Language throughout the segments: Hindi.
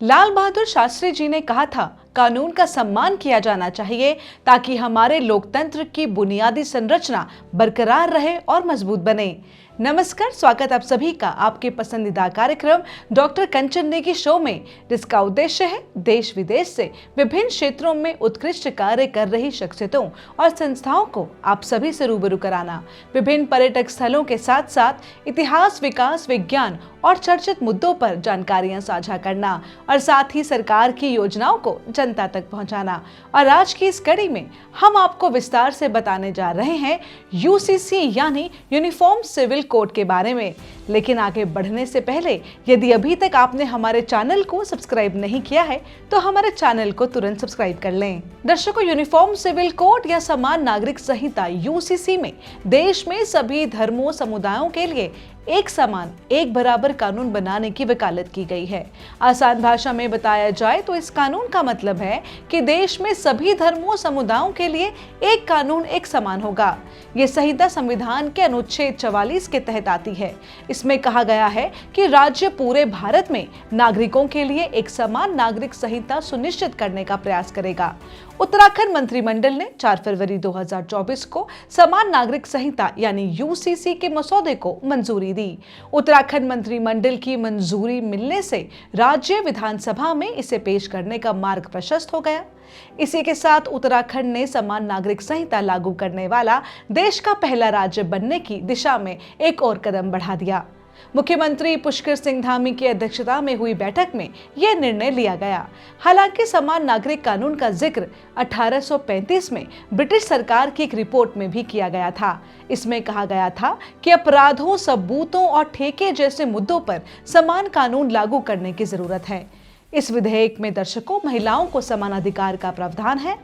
लाल बहादुर शास्त्री जी ने कहा था, कानून का सम्मान किया जाना चाहिए ताकि हमारे लोकतंत्र की बुनियादी संरचना बरकरार रहे और मजबूत बने। नमस्कार, स्वागत आप सभी का आपके पसंदीदा कार्यक्रम डॉक्टर कंचन नेगी शो में, जिसका उद्देश्य है देश विदेश से विभिन्न क्षेत्रों में उत्कृष्ट कार्य कर रही शख्सियतों और संस्थाओं को आप सभी से रूबरू कराना, विभिन्न पर्यटक स्थलों के साथ साथ इतिहास, विकास, विज्ञान और चर्चित मुद्दों पर जानकारियां साझा करना और साथ ही सरकार की योजनाओं को जनता तक पहुंचाना। और आज की इस कड़ी में हम आपको विस्तार से बताने जा रहे हैं यूसीसी यानी यूनिफॉर्म सिविल कोड के बारे में। लेकिन आगे बढ़ने से पहले यदि अभी तक आपने हमारे चैनल को सब्सक्राइब नहीं किया है तो हमारे चैनल को तुरंत सब्सक्राइब कर लें। दर्शकों, यूनिफॉर्म सिविल कोड या समान नागरिक संहिता यूसीसी में देश में सभी धर्मों, समुदायों के लिए एक समान, एक बराबर कानून बनाने की वकालत की गई है। आसान भाषा में बताया जाए तो इस कानून का मतलब है कि देश में सभी धर्मों, समुदायों के लिए एक कानून एक समान होगा। ये संहिता संविधान के अनुच्छेद 44 के तहत आती है। इसमें कहा गया है कि राज्य पूरे भारत में नागरिकों के लिए एक समान नागरिक संहिता सुनिश्चित करने का प्रयास करेगा। उत्तराखंड मंत्रिमंडल ने 4 फरवरी 2024 को समान नागरिक संहिता यानी यूसीसी के मसौदे को मंजूरी दी। उत्तराखंड मंत्रिमंडल की मंजूरी मिलने से राज्य विधानसभा में इसे पेश करने का मार्ग प्रशस्त हो गया। इसी के साथ उत्तराखंड ने समान नागरिक संहिता लागू करने वाला देश का पहला राज्य बनने की दिशा में एक और कदम बढ़ा दिया। मुख्यमंत्री पुष्कर सिंह धामी की अध्यक्षता में हुई बैठक में यह निर्णय लिया गया। हालांकि समान नागरिक कानून का जिक्र 1835 में ब्रिटिश सरकार की एक रिपोर्ट में भी किया गया था। इसमें कहा गया था कि अपराधों, सबूतों और ठेके जैसे मुद्दों पर समान कानून लागू करने की जरूरत है। इस विधेयक में दर्शकों, महिलाओं को समान अधिकार का प्रावधान है।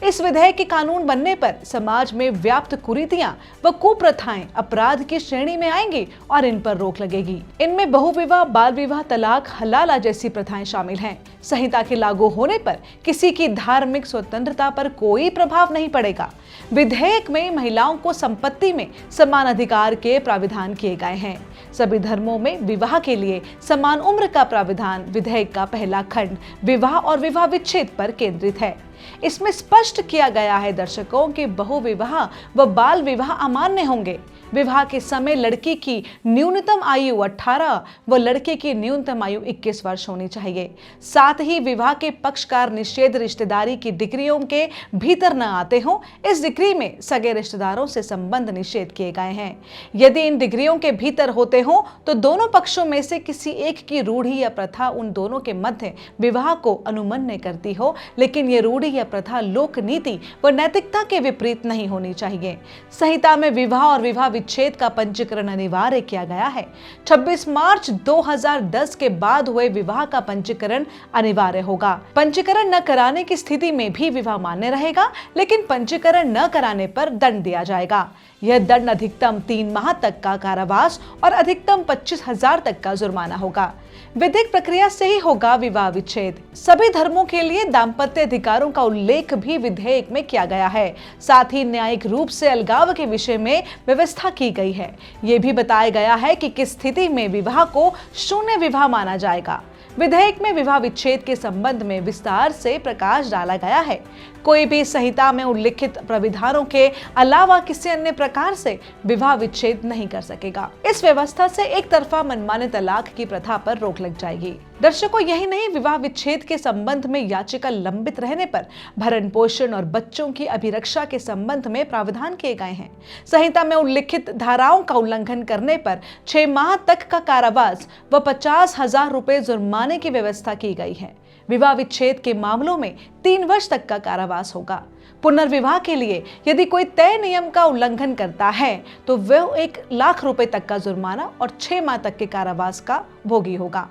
इस विधेयक के कानून बनने पर समाज में व्याप्त कुरीतियां व कुप्रथाएं अपराध की श्रेणी में आएंगी और इन पर रोक लगेगी। इनमें बहुविवाह, बाल विवाह, तलाक, हलाला जैसी प्रथाएं शामिल हैं। संहिता के लागू होने पर किसी की धार्मिक स्वतंत्रता पर कोई प्रभाव नहीं पड़ेगा। विधेयक में महिलाओं को संपत्ति में समान अधिकार के प्राविधान किए गए हैं। सभी धर्मों में विवाह के लिए समान उम्र का प्राविधान विधेयक का पहला खंड विवाह और विवाह विच्छेद पर केंद्रित है। इसमें स्पष्ट किया गया है दर्शकों कि बहुविवाह व बाल विवाह अमान्य होंगे। विवाह के समय लड़की की न्यूनतम आयु 18 व लड़के की न्यूनतम आयु 21 वर्ष होनी चाहिए। साथ ही विवाह के पक्षकार निषेध रिश्तेदारी की डिग्रियों के भीतर न आते हों। इस डिग्री में सगे रिश्तेदारों से संबंध निषेध किए गए हैं। यदि इन डिग्रियों के भीतर होते हों तो दोनों पक्षों में से किसी एक की रूढ़ी या प्रथा उन दोनों के मध्य विवाह को अनुमन्य करती हो, लेकिन ये रूढ़ी या प्रथा लोक नीति व नैतिकता के विपरीत नहीं होनी चाहिए। संहिता में विवाह और विवाह विच्छेद का पंजीकरण अनिवार्य किया गया है। 26 मार्च 2010 के बाद हुए विवाह का पंजीकरण अनिवार्य होगा। पंजीकरण न कराने की स्थिति में भी विवाह मान्य रहेगा, लेकिन पंजीकरण न कराने पर दंड दिया जाएगा। यह दंड अधिकतम 3 माह तक का कारावास और अधिकतम 25,000 तक का जुर्माना होगा। विधिक प्रक्रिया से ही होगा विवाह विच्छेद। सभी धर्मों के लिए दाम्पत्य अधिकारों का उल्लेख भी विधेयक में किया गया है। साथ ही न्यायिक रूप से अलगाव के विषय में व्यवस्था की गई है। ये भी बताया गया है कि किस स्थिति में विवाह को शून्य विवाह माना जाएगा। विधेयक में विवाह विच्छेद के संबंध में विस्तार से प्रकाश डाला गया है। कोई भी संहिता में उल्लिखित प्राविधानों के अलावा किसी अन्य प्रकार से विवाह विच्छेद नहीं कर सकेगा। इस व्यवस्था से एक तरफा मनमाने तलाक की प्रथा पर रोक लग जाएगी। दर्शकों, यही नहीं, विवाह विच्छेद के संबंध में याचिका लंबित रहने पर भरण पोषण और बच्चों की अभिरक्षा के संबंध में प्रावधान किए गए हैं। संहिता में उल्लिखित धाराओं का उल्लंघन करने पर 6 माह तक का कारावास व 50,000 रुपए जुर्माने की व्यवस्था की गई है। विवाह विच्छेद के मामलों में 3 वर्ष तक का कारावास होगा। पुनर्विवाह के लिए यदि कोई तय नियम का उल्लंघन करता है तो वह 1 लाख रुपए तक का जुर्माना और 6 माह तक के कारावास का भोगी होगा।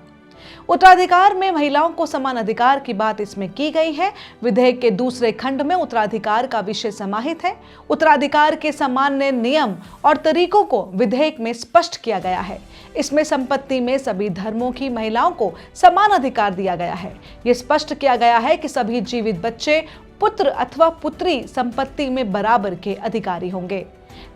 उत्तराधिकार में महिलाओं को समान अधिकार की बात इसमें की गई है। विधेयक के दूसरे खंड में उत्तराधिकार का विषय समाहित है। उत्तराधिकार के सामान्य नियम और तरीकों को विधेयक में स्पष्ट किया गया है। इसमें संपत्ति में सभी धर्मों की महिलाओं को समान अधिकार दिया गया है। यह स्पष्ट किया गया है कि सभी जीवित बच्चे, पुत्र अथवा पुत्री संपत्ति में बराबर के अधिकारी होंगे।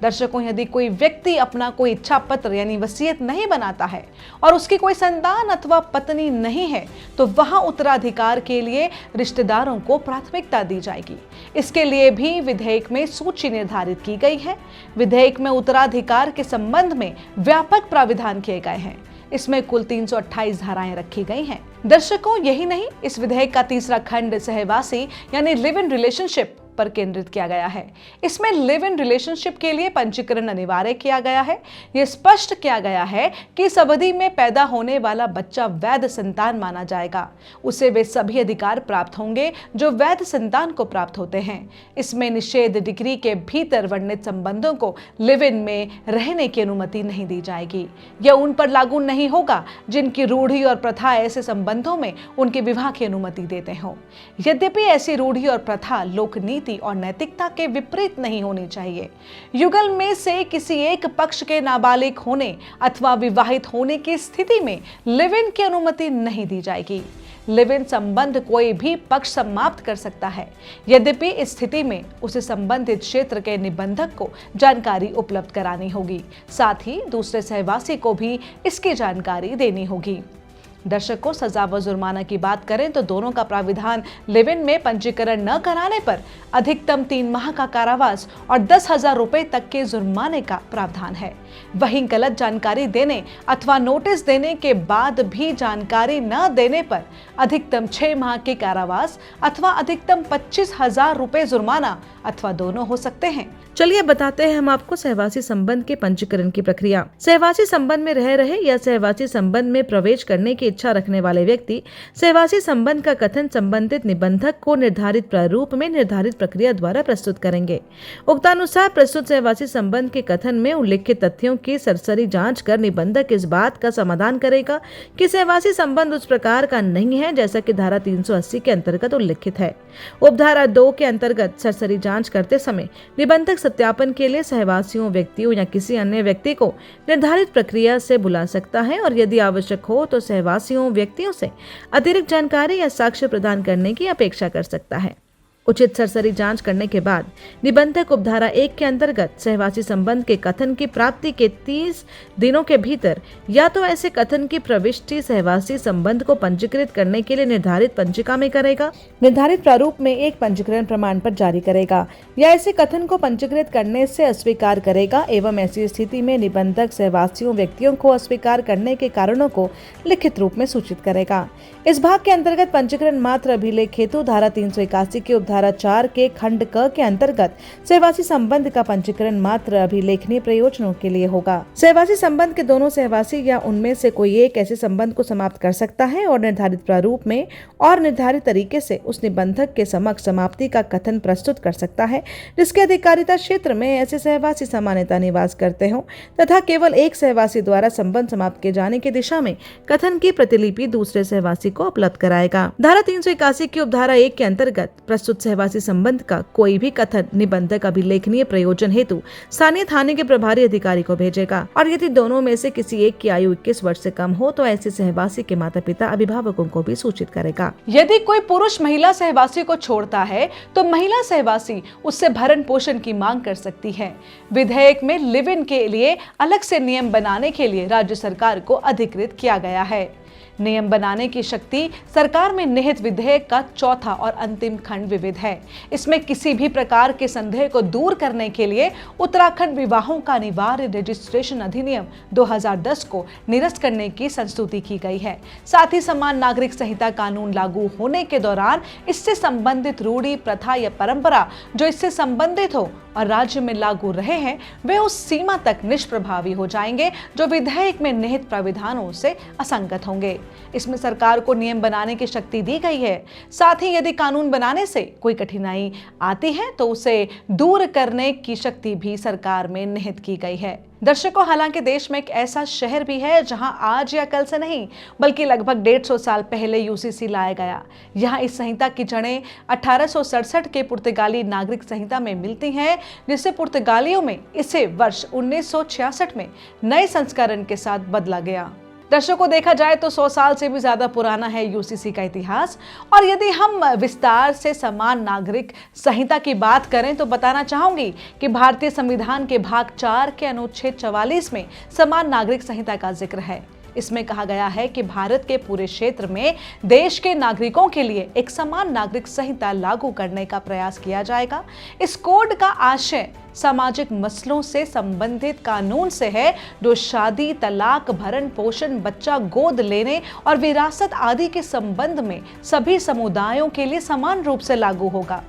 दर्शकों, यदि कोई व्यक्ति अपना कोई इच्छा पत्र यानी वसीयत नहीं बनाता है और उसकी कोई संतान अथवा पत्नी नहीं है तो वहां उत्तराधिकार के लिए रिश्तेदारों को प्राथमिकता दी जाएगी। इसके लिए भी विधेयक में सूची निर्धारित की गई है। विधेयक में उत्तराधिकार के संबंध में व्यापक प्राविधान किए गए हैं। इसमें कुल 328 धाराएं रखी गई हैं। दर्शकों, यही नहीं, इस विधेयक का तीसरा खंड सहवासी यानी लिव इन रिलेशनशिप पर केंद्रित किया गया है। इसमें लिव इन रिलेशनशिप के लिए पंजीकरण अनिवार्य किया गया है। यह स्पष्ट किया गया है कि इस अवधि में पैदा होने वाला बच्चा वैध संतान माना जाएगा। उसे वे सभी अधिकार प्राप्त होंगे जो वैध संतान को प्राप्त होते हैं। इसमें निषेध डिग्री के भीतर वर्णित संबंधों को लिव इन में रहने की अनुमति नहीं दी जाएगी। यह उन पर लागू नहीं होगा जिनकी रूढ़ी और प्रथा ऐसे संबंधों में उनके विवाह की अनुमति देते हों। यद्यपि ऐसी रूढ़ी और प्रथा लोकनीति और नैतिकता के विपरीत नहीं होनी चाहिए। युगल में से किसी एक पक्ष के नाबालिग होने अथवा विवाहित होने की स्थिति में लिव इन की अनुमति नहीं दी जाएगी। लिव इन संबंध कोई भी पक्ष समाप्त कर सकता है। यद्यपि इस स्थिति में उसे संबंधित क्षेत्र के निबंधक को जानकारी उपलब्ध करानी होगी। साथ ही दूसरे सहवासी को भी इसकी जानकारी देनी होगी। दर्शकों, सजा व जुर्माना की बात करें तो दोनों का प्राविधान लिव इन में पंजीकरण न कराने पर अधिकतम 3 माह का कारावास और 10,000 रुपए तक के जुर्माने का प्रावधान है। वहीं गलत जानकारी देने अथवा नोटिस देने के बाद भी जानकारी न देने पर अधिकतम 6 माह के कारावास अथवा अधिकतम 25,000 रुपए जुर्माना अथवा दोनों हो सकते हैं। चलिए बताते हैं हम आपको सहवासी संबंध के पंजीकरण की प्रक्रिया। सहवासी संबंध में रह रहे या सहवासी संबंध में प्रवेश करने की इच्छा रखने वाले व्यक्ति सहवासी संबंध का कथन संबंधित निबंधक को निर्धारित प्रारूप में निर्धारित प्रक्रिया द्वारा प्रस्तुत करेंगे। उक्तानुसार प्रस्तुत सहवासी संबंध के कथन में उल्लिखित तथ्यों की सरसरी जांच कर निबंधक इस बात का समाधान करेगा कि सहवासी संबंध उस प्रकार का नहीं है जैसा कि धारा 380 के अंतर्गत उल्लिखित है। उपधारा 2 के अंतर्गत सरसरी जांच करते समय निबंधक सत्यापन के लिए सहवासियों, व्यक्तियों या किसी अन्य व्यक्ति को निर्धारित प्रक्रिया से बुला सकता है और यदि आवश्यक हो तो सहवासियों, व्यक्तियों से अतिरिक्त जानकारी या साक्ष्य प्रदान करने की अपेक्षा कर सकता है। उचित सरसरी जांच करने के बाद निबंधक उपधारा 1 के अंतर्गत सहवासी संबंध के कथन की प्राप्ति के 30 दिनों के भीतर या तो ऐसे कथन की प्रविष्टि सहवासी संबंध को पंजीकृत करने के लिए निर्धारित पंजिका में करेगा, निर्धारित प्रारूप में एक पंजीकरण प्रमाण पत्र जारी करेगा या ऐसे कथन को पंजीकृत करने से अस्वीकार करेगा एवं ऐसी स्थिति में निबंधक सहवासियों, व्यक्तियों को अस्वीकार करने के कारणों को लिखित रूप में सूचित करेगा। इस भाग के अंतर्गत पंजीकरण मात्र अभिलेख हेतु धारा 381 के धारा 4 के खंड क के अंतर्गत सहवासी संबंध का पंजीकरण मात्र अभिलेखनीय प्रयोजनों के लिए होगा। सहवासी संबंध के दोनों सहवासी या उनमें से कोई एक ऐसे संबंध को समाप्त कर सकता है और निर्धारित प्रारूप में और निर्धारित तरीके से उस निबंधक के समक्ष समाप्ति का कथन प्रस्तुत कर सकता है जिसके अधिकारिता क्षेत्र में ऐसे सहवासी सामान्यतः निवास करते हों तथा केवल एक सहवासी द्वारा संबंध समाप्त किए जाने की दिशा में कथन की प्रतिलिपि दूसरे सहवासी को उपलब्ध कराएगा। धारा 381 की उपधारा 1 के अंतर्गत प्रस्तुत सहवासी संबंध का कोई भी कथन निबंधक अभिलेखनीय प्रयोजन हेतु स्थानीय थाने के प्रभारी अधिकारी को भेजेगा और यदि दोनों में से किसी एक की आयु 21 वर्ष से कम हो तो ऐसे सहवासी के माता पिता अभिभावकों को भी सूचित करेगा। यदि कोई पुरुष महिला सहवासी को छोड़ता है तो महिला सहवासी उससे भरण पोषण की मांग कर सकती है। विधेयक में लिव इन के लिए अलग से नियम बनाने के लिए राज्य सरकार को अधिकृत किया गया है। नियम बनाने की शक्ति सरकार में निहित विधेयक का चौथा और अंतिम खंड विविध है। इसमें किसी भी प्रकार के संदेह को दूर करने के लिए उत्तराखंड विवाहों का अनिवार्य रजिस्ट्रेशन अधिनियम 2010 को निरस्त करने की संस्तुति की गई है। साथ ही समान नागरिक संहिता कानून लागू होने के दौरान इससे संबंधित रूढ़ी, प्रथा या परंपरा जो इससे संबंधित हो और राज्य में लागू रहे हैं वे उस सीमा तक निष्प्रभावी हो जाएंगे जो विधेयक में निहित प्राविधानों से असंगत होंगे। इसमें सरकार को नियम बनाने की शक्ति दी गई है। साथ ही यदि कानून बनाने से कोई कठिनाई आती है तो उसे दूर करने की शक्ति भी सरकार में निहित की गई है। दर्शकों, हालांकि देश में एक ऐसा शहर भी है जहां आज या कल से नहीं बल्कि लगभग 150 साल पहले यूसीसी लाया गया। यहां इस संहिता की जड़ें 1867 के पुर्तगाली नागरिक संहिता में मिलती हैं, जिससे पुर्तगालियों में इसे वर्ष 1966 में नए संस्करण के साथ बदला गया। दर्शकों, देखा जाए तो 100 साल से भी ज्यादा पुराना है यूसीसी का इतिहास। और यदि हम विस्तार से समान नागरिक संहिता की बात करें तो बताना चाहूंगी कि भारतीय संविधान के भाग 4 के अनुच्छेद 44 में समान नागरिक संहिता का जिक्र है। इसमें कहा गया है कि भारत के पूरे क्षेत्र में देश के नागरिकों के लिए एक समान नागरिक संहिता लागू करने का प्रयास किया जाएगा। इस कोड का आशय सामाजिक मसलों से संबंधित कानून से है, जो शादी, तलाक, भरण पोषण, बच्चा गोद लेने और विरासत आदि के संबंध में सभी समुदायों के लिए समान रूप से लागू होगा।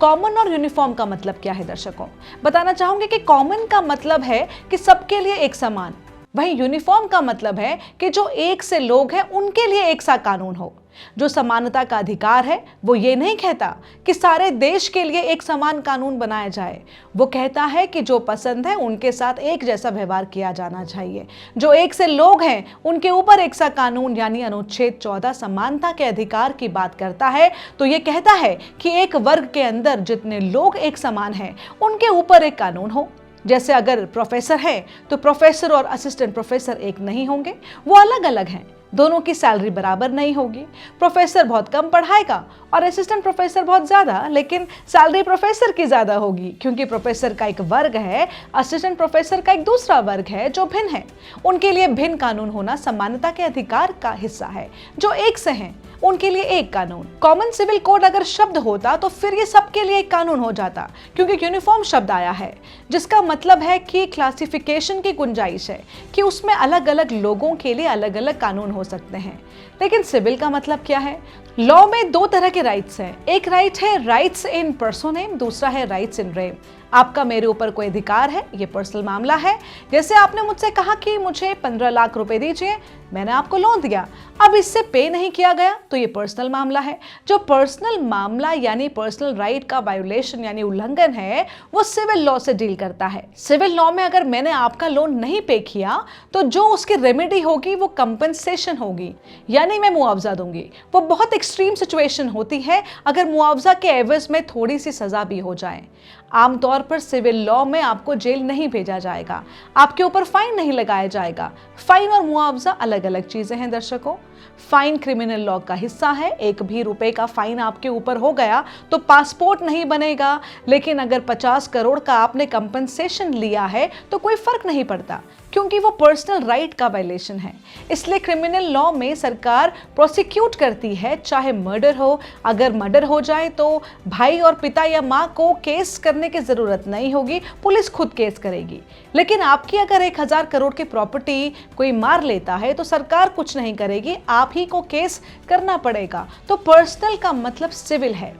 कॉमन और यूनिफॉर्म का मतलब क्या है दर्शकों? बताना चाहूंगी कि कॉमन का मतलब है कि सबके लिए एक समान, वहीं यूनिफॉर्म का मतलब है कि जो एक से लोग हैं उनके लिए एक सा कानून हो। जो समानता का अधिकार है वो ये नहीं कहता कि सारे देश के लिए एक समान कानून बनाया जाए, वो कहता है कि जो पसंद है उनके साथ एक जैसा व्यवहार किया जाना चाहिए। जो एक से लोग हैं उनके ऊपर एक सा कानून, यानी अनुच्छेद 14 समानता के अधिकार की बात करता है, तो ये कहता है कि एक वर्ग के अंदर जितने लोग एक समान हैं उनके ऊपर एक कानून हो। जैसे अगर प्रोफेसर है तो प्रोफेसर और असिस्टेंट प्रोफेसर एक नहीं होंगे, वो अलग अलग हैं। दोनों की सैलरी बराबर नहीं होगी। प्रोफेसर बहुत कम पढ़ाएगा और असिस्टेंट प्रोफेसर बहुत ज्यादा, लेकिन सैलरी प्रोफेसर की ज्यादा होगी, क्योंकि प्रोफेसर का एक वर्ग है, असिस्टेंट प्रोफेसर का एक दूसरा वर्ग है जो भिन्न है। उनके लिए भिन्न कानून होना समानता के अधिकार का हिस्सा है। जो एक से हैं उनके लिए एक कानून। कॉमन सिविल कोड अगर शब्द होता तो फिर ये सबके लिए एक कानून हो जाता, क्योंकि यूनिफॉर्म शब्द आया है, जिसका मतलब है कि क्लासिफिकेशन की गुंजाइश है, कि उसमें अलग अलग लोगों के लिए अलग अलग कानून हो सकते हैं। लेकिन सिविल का मतलब क्या है? लॉ में दो तरह के राइट्स हैं। एक राइट है राइट्स इन पर्सोनेम, दूसरा है राइट्स इन रेम। आपका मेरे ऊपर कोई अधिकार है, ये पर्सनल मामला है। जैसे आपने मुझसे कहा कि मुझे 15 लाख रुपए दीजिए, मैंने आपको लोन दिया, अब इससे पे नहीं किया गया तो ये पर्सनल मामला है। जो पर्सनल मामला यानी पर्सनल राइट का वायोलेशन यानी उल्लंघन है, वो सिविल लॉ से डील करता है। सिविल लॉ में अगर मैंने आपका लोन नहीं पे किया तो जो उसकी रेमेडी होगी वो कंपनसेशन होगी, यानी मैं मुआवजा दूंगी। वो बहुत एक्सट्रीम सिचुएशन होती है अगर मुआवजा के एवज में थोड़ी सी सजा भी हो जाए। आमतौर पर सिविल लॉ में आपको जेल नहीं भेजा जाएगा, आपके ऊपर फाइन नहीं लगाया जाएगा। फाइन और मुआवजा अलग अलग चीजें हैं दर्शकों। फाइन क्रिमिनल लॉ का हिस्सा है। एक भी रुपए का फाइन आपके ऊपर हो गया तो पासपोर्ट नहीं बनेगा, लेकिन अगर 50 करोड़ का आपने कंपनसेशन लिया है तो कोई फर्क नहीं पड़ता, क्योंकि वो पर्सनल राइट का वायलेशन है। इसलिए क्रिमिनल लॉ में सरकार प्रोसिक्यूट करती है, चाहे मर्डर हो। अगर मर्डर हो जाए तो भाई और पिता या माँ को केस करने की जरूरत नहीं होगी, पुलिस खुद केस करेगी। लेकिन आपकी अगर 1000 करोड़ की प्रॉपर्टी कोई मार लेता है तो सरकार कुछ नहीं करेगी, आप ही को केस करना पड़ेगा। तो पर्सनल का मतलब सिविल है।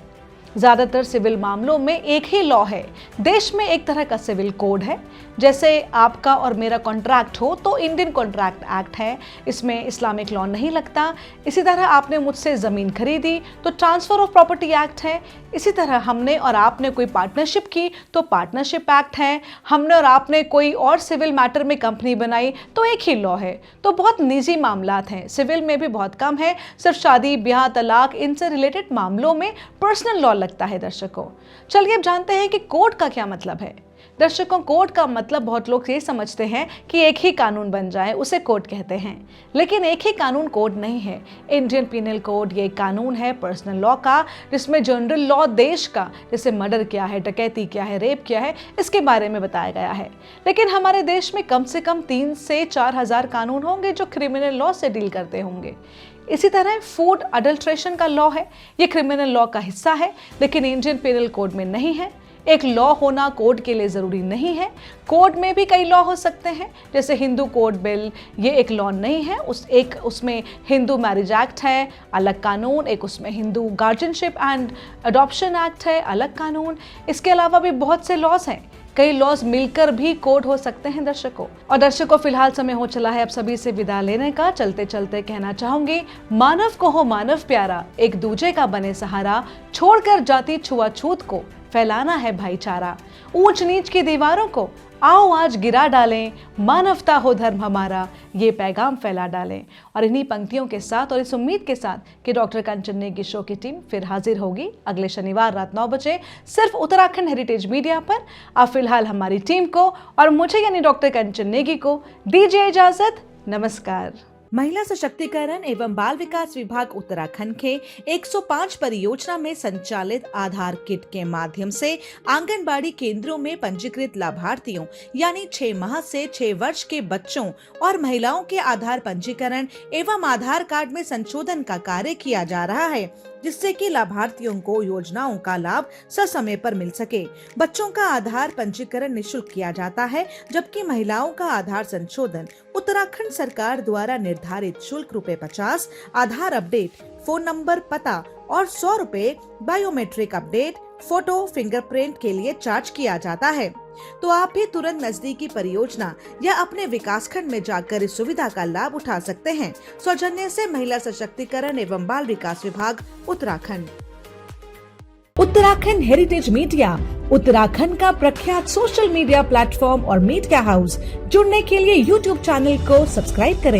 ज्यादातर सिविल मामलों में एक ही लॉ है। देश में एक तरह का सिविल कोड है। जैसे आपका और मेरा कॉन्ट्रैक्ट हो तो इंडियन कॉन्ट्रैक्ट एक्ट है, इसमें इस्लामिक लॉ नहीं लगता। इसी तरह आपने मुझसे ज़मीन खरीदी तो ट्रांसफ़र ऑफ प्रॉपर्टी एक्ट है। इसी तरह हमने और आपने कोई पार्टनरशिप की तो पार्टनरशिप एक्ट है। हमने और आपने कोई और सिविल मैटर में कंपनी बनाई तो एक ही लॉ है। तो बहुत निजी मामलात हैं, सिविल में भी बहुत कम है। सिर्फ शादी, ब्याह, तलाक, इनसे रिलेटेड मामलों में पर्सनल लॉ लगता है दर्शकों। चलिए अब जानते हैं कि कोड का क्या मतलब है। दर्शकों, कोड का मतलब बहुत लोग ये समझते हैं कि एक ही कानून बन जाए, उसे कोड कहते हैं। लेकिन एक ही कानून कोड नहीं है। इंडियन पीनल कोड ये कानून है पर्सनल लॉ का, जिसमें जनरल लॉ देश का, जैसे मर्डर क्या है, डकैती क्या है, रेप क्या है, इसके बारे में बताया गया है। लेकिन हमारे देश में कम से कम 3 से 4 हज़ार कानून होंगे जो क्रिमिनल लॉ से डील करते होंगे। इसी तरह फूड अडल्ट्रेशन का लॉ है, ये क्रिमिनल लॉ का हिस्सा है, लेकिन इंडियन पीनल कोड में नहीं है। एक लॉ होना कोड के लिए ज़रूरी नहीं है। कोड में भी कई लॉ हो सकते हैं, जैसे हिंदू कोड बिल, ये एक लॉ नहीं है। उसमें हिंदू मैरिज एक्ट है, अलग कानून। एक उसमें Hindu guardianship and adoption act है, अलग कानून। इसके अलावा भी बहुत से लॉज हैं, कई लॉज मिलकर भी कोड हो सकते हैं दर्शकों। और दर्शकों, फिलहाल समय हो चला है अब सभी से विदा लेने का। चलते चलते कहना चाहूंगी, मानव को हो मानव प्यारा, एक दूजे का बने सहारा, छोड़कर जाति छुआछूत को फैलाना है भाईचारा। ऊंच नीच की दीवारों को आओ आज गिरा डालें, मानवता हो धर्म हमारा, ये पैगाम फैला डालें। और इन्हीं पंक्तियों के साथ और इस उम्मीद के साथ कि डॉक्टर कंचन नेगी शो की टीम फिर हाजिर होगी अगले शनिवार रात 9 बजे सिर्फ उत्तराखंड हेरिटेज मीडिया पर। अब फिलहाल हमारी टीम को और मुझे यानी डॉक्टर कंचन नेगी को दीजिए इजाजत। नमस्कार। महिला सशक्तिकरण एवं बाल विकास विभाग उत्तराखंड के 105 परियोजना में संचालित आधार किट के माध्यम से आंगनबाड़ी केंद्रों में पंजीकृत लाभार्थियों यानी 6 माह से 6 वर्ष के बच्चों और महिलाओं के आधार पंजीकरण एवं आधार कार्ड में संशोधन का कार्य किया जा रहा है, जिससे कि लाभार्थियों को योजनाओं का लाभ ससमय पर मिल सके। बच्चों का आधार पंजीकरण निःशुल्क किया जाता है, जबकि महिलाओं का आधार संशोधन उत्तराखंड सरकार द्वारा निर्धारित शुल्क ₹50, आधार अपडेट, फोन नंबर, पता और ₹100 बायोमेट्रिक अपडेट, फोटो, फिंगरप्रिंट के लिए चार्ज किया जाता है। तो आप भी तुरंत नजदीकी परियोजना या अपने विकासखंड में जाकर इस सुविधा का लाभ उठा सकते हैं। सौजन्य से महिला सशक्तिकरण एवं बाल विकास विभाग उत्तराखंड। उत्तराखंड हेरिटेज मीडिया उत्तराखंड का प्रख्यात सोशल मीडिया प्लेटफॉर्म और मीडिया हाउस। जुड़ने के लिए YouTube चैनल को सब्सक्राइब करें।